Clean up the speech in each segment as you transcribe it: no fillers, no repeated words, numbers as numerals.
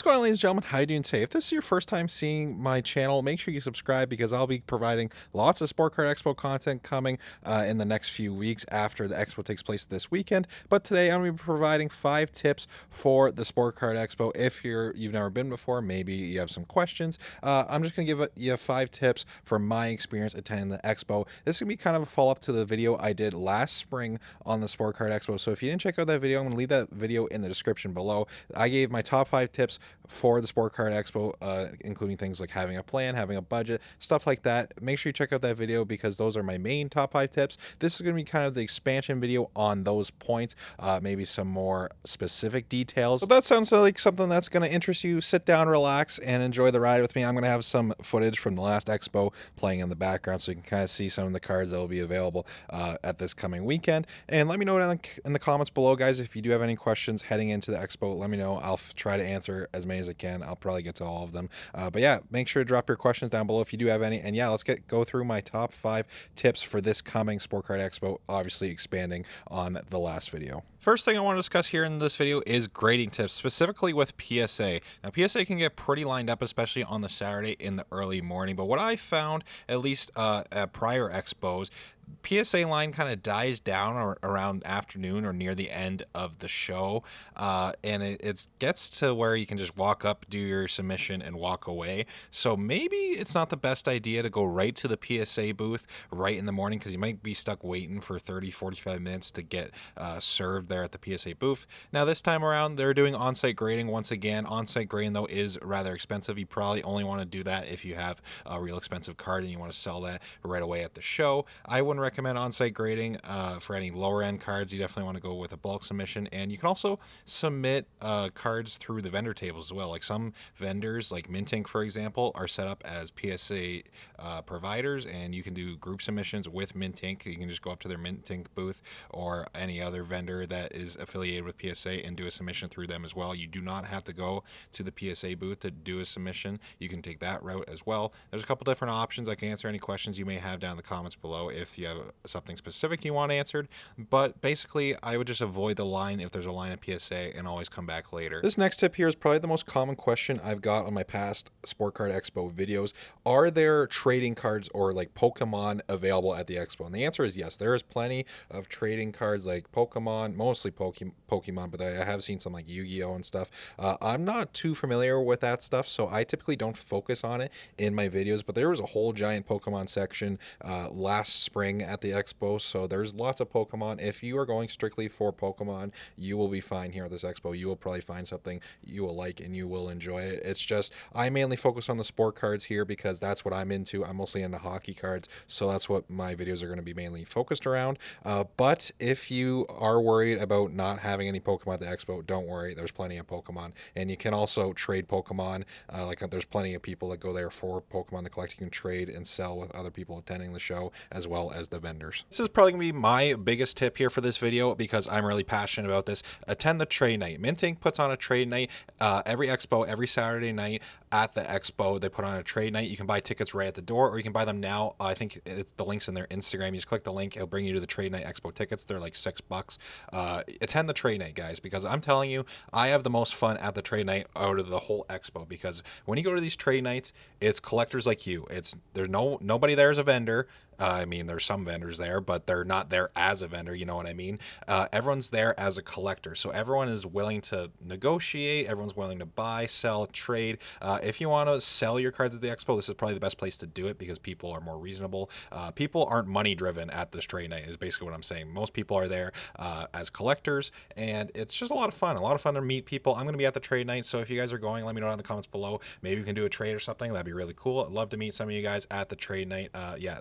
What's going on, ladies and gentlemen? How you doing today? If this is your first time seeing my channel, make sure you subscribe because I'll be providing lots of Sport Card Expo content coming in the next few weeks after the Expo takes place this weekend. But today I'm going to be providing 5 tips for the Sport Card Expo. If you've never been before, maybe you have some questions. I'm just going to give you 5 tips from my experience attending the Expo. This is going to be kind of a follow-up to the video I did last spring on the Sport Card Expo. So if you didn't check out that video, I'm going to leave that video in the description below. I gave my top 5 tips for the Sport Card Expo, including things like having a plan, having a budget, stuff like that. Make sure you check out that video because those are my main top 5 tips. This is going to be kind of the expansion video on those points, maybe some more specific details. So that sounds like something that's going to interest you. Sit down, relax, and enjoy the ride with me. I'm going to have some footage from the last Expo playing in the background so you can kind of see some of the cards that will be available at this coming weekend. And let me know down in the comments below, guys, if you do have any questions heading into the Expo. Let me know. I'll try to answer as many as I can. I'll probably get to all of them. But yeah, make sure to drop your questions down below if you do have any. And yeah, let's go through my top 5 tips for this coming Sport Card Expo, obviously expanding on the last video. First thing I want to discuss here in this video is grading tips, specifically with PSA. Now, PSA can get pretty lined up, especially on the Saturday in the early morning. But what I found, at least at prior expos, PSA line kind of dies down around afternoon or near the end of the show, and it gets to where you can just walk up, do your submission, and walk away. So maybe it's not the best idea to go right to the PSA booth right in the morning because you might be stuck waiting for 30-45 minutes to get served there at the PSA booth. Now this time around they're doing on-site grading once again. On-site grading though is rather expensive. You probably only want to do that if you have a real expensive card and you want to sell that right away at the show. I wouldn't recommend on-site grading for any lower end cards. You definitely want to go with a bulk submission, and you can also submit cards through the vendor tables as well. Like some vendors, like Mint Ink for example, are set up as PSA providers, and you can do group submissions with Mint Ink. You can just go up to their Mint Ink booth or any other vendor that is affiliated with PSA and do a submission through them as well. You do not have to go to the PSA booth to do a submission. You can take that route as well. There's a couple different options. I can answer any questions you may have down in the comments below if you have something specific you want answered, but basically I would just avoid the line if there's a line at PSA and always come back later. This next tip here is probably the most common question I've got on my past Sport Card Expo videos. Are there trading cards or like Pokemon available at the Expo? And the answer is yes. There is plenty of trading cards like Pokemon, mostly Pokemon, but I have seen some like Yu-Gi-Oh and stuff. I'm not too familiar with that stuff, so I typically don't focus on it in my videos, but there was a whole giant Pokemon section last spring at the Expo, so there's lots of Pokemon. If you are going strictly for Pokemon, you will be fine here at this Expo. You will probably find something you will like and you will enjoy it. It's just I mainly focus on the sport cards here because that's what I'm into. I'm mostly into hockey cards, so that's what my videos are going to be mainly focused around. But if you are worried about not having any Pokemon at the Expo, don't worry. There's plenty of Pokemon, and you can also trade Pokemon. Like there's plenty of people that go there for Pokemon to collect. You can trade and sell with other people attending the show as well as the vendors. This is probably going to be my biggest tip here for this video because I'm really passionate about this. Attend the trade night. Mint Ink puts on a trade night every Expo, every Saturday night at the Expo. They put on a trade night. You can buy tickets right at the door, or you can buy them now. I think it's the links in their Instagram. You just click the link. It'll bring you to the trade night Expo tickets. They're like $6. Attend the trade night, guys, because I'm telling you, I have the most fun at the trade night out of the whole Expo because when you go to these trade nights, it's collectors like you. There's nobody there as a vendor. I mean, there's some vendors there, but they're not there as a vendor. You know what I mean? Everyone's there as a collector. So everyone is willing to negotiate. Everyone's willing to buy, sell, trade. If you want to sell your cards at the Expo, this is probably the best place to do it because people are more reasonable. People aren't money driven at this trade night is basically what I'm saying. Most people are there as collectors, and it's just a lot of fun. A lot of fun to meet people. I'm going to be at the trade night, so if you guys are going, let me know down in the comments below. Maybe we can do a trade or something. That'd be really cool. I'd love to meet some of you guys at the trade night. Yeah,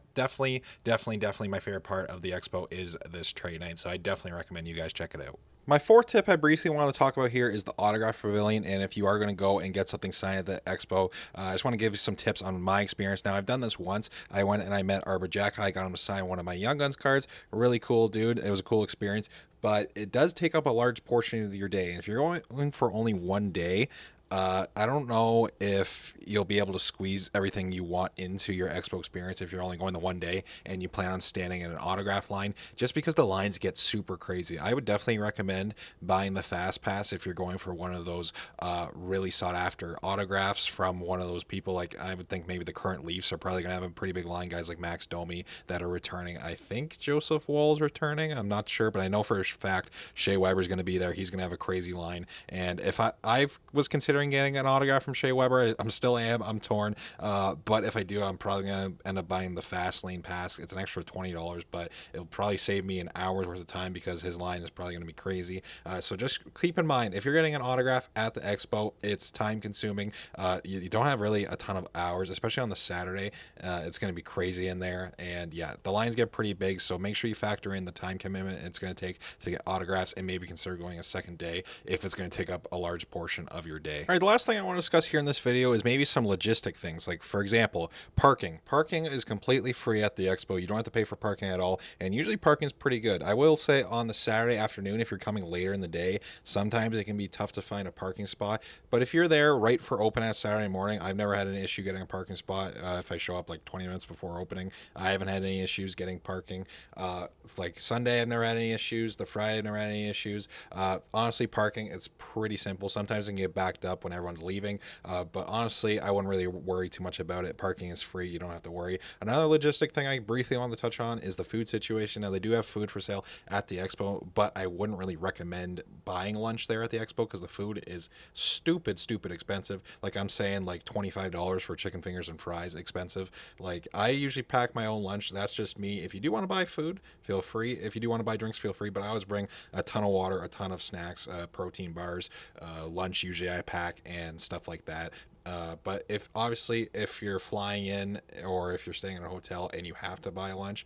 definitely my favorite part of the Expo is this trade night, so I definitely recommend you guys check it out. My 4th tip I briefly want to talk about here is the autograph pavilion, and if you are going to go and get something signed at the Expo, I just want to give you some tips on my experience. Now, I've done this once. I went and I met Arbor Jack. I got him to sign one of my Young Guns cards. Really cool dude. It was a cool experience, but it does take up a large portion of your day, and if you're going for only one day, I don't know if you'll be able to squeeze everything you want into your Expo experience if you're only going the one day and you plan on standing in an autograph line, just because the lines get super crazy. I would definitely recommend buying the Fast Pass if you're going for one of those really sought after autographs from one of those people. Like, I would think maybe the current Leafs are probably going to have a pretty big line, guys like Max Domi that are returning. I think Joseph Woll's returning. I'm not sure, but I know for a fact Shea Weber's going to be there. He's going to have a crazy line. And if I was considering getting an autograph from Shea Weber, I'm still am. I'm torn. But if I do, I'm probably gonna end up buying the fast lane pass. It's an extra $20, but it'll probably save me an hour's worth of time because his line is probably gonna be crazy. So just keep in mind, if you're getting an autograph at the expo, it's time consuming. You don't have really a ton of hours, especially on the Saturday. It's gonna be crazy in there, and yeah, the lines get pretty big. So make sure you factor in the time commitment it's gonna take to get autographs, and maybe consider going a second day if it's gonna take up a large portion of your day. All right, the last thing I want to discuss here in this video is maybe some logistic things. Like, for example, parking. Parking is completely free at the expo. You don't have to pay for parking at all, and usually parking is pretty good. I will say on the Saturday afternoon, if you're coming later in the day, sometimes it can be tough to find a parking spot. But if you're there right for open at Saturday morning, I've never had an issue getting a parking spot. If I show up like 20 minutes before opening, I haven't had any issues getting parking. Like Sunday, I've never had any issues. The Friday, I've never had any issues. Honestly, parking, it's pretty simple. Sometimes it can get backed up when everyone's leaving, but honestly, I wouldn't really worry too much about it. Parking is free. You don't have to worry. Another logistic thing I briefly want to touch on is the food situation. Now, they do have food for sale at the expo, but I wouldn't really recommend buying lunch there at the expo because the food is stupid expensive. Like, I'm saying like $25 for chicken fingers and fries expensive. Like, I usually pack my own lunch. That's just me. If you do want to buy food, feel free. If you do want to buy drinks, feel free. But I always bring a ton of water, a ton of snacks, protein bars, lunch usually I pack, and stuff like that. But if you're flying in or if you're staying in a hotel and you have to buy lunch,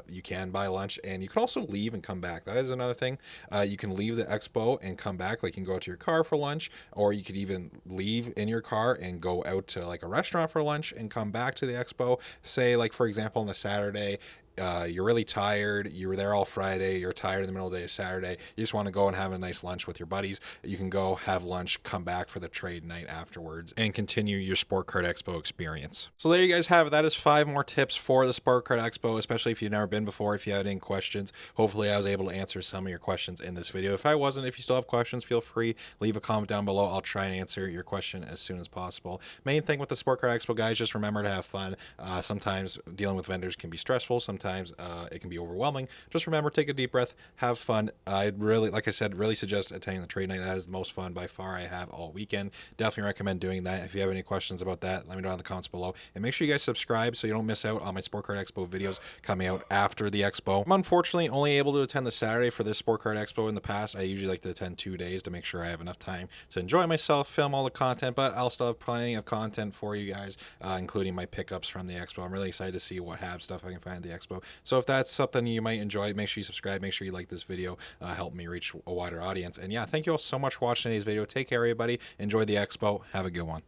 you can buy lunch, and you can also leave and come back. That is another thing. You can leave the expo and come back. Like, you can go to your car for lunch, or you could even leave in your car and go out to like a restaurant for lunch and come back to the expo. Say, like, for example, on the Saturday, you're really tired, you were there all Friday, you're tired in the middle of the day, Saturday, you just want to go and have a nice lunch with your buddies, you can go have lunch, come back for the trade night afterwards, and continue your Sport Card Expo experience. So there you guys have it. That is 5 more tips for the Sport Card Expo, especially if you've never been before. If you had any questions, hopefully I was able to answer some of your questions in this video. If I wasn't, if you still have questions, feel free, leave a comment down below. I'll try and answer your question as soon as possible. Main thing with the Sport Card Expo, guys, just remember to have fun. Sometimes dealing with vendors can be stressful. Sometimes it can be overwhelming. Just remember, take a deep breath, have fun. I'd really, like I said, really suggest attending the trade night. That is the most fun by far I have all weekend. Definitely recommend doing that. If you have any questions about that, let me know in the comments below. And make sure you guys subscribe so you don't miss out on my Sport Card Expo videos coming out after the expo. I'm unfortunately only able to attend the Saturday for this Sport Card Expo. In the past, I usually like to attend 2 days to make sure I have enough time to enjoy myself, film all the content, but I'll still have plenty of content for you guys, including my pickups from the expo. I'm really excited to see what Hab stuff I can find at the expo. So if that's something you might enjoy, make sure you subscribe, make sure you like this video, help me reach a wider audience. And yeah, thank you all so much for watching today's video. Take care, everybody. Enjoy the expo. Have a good one.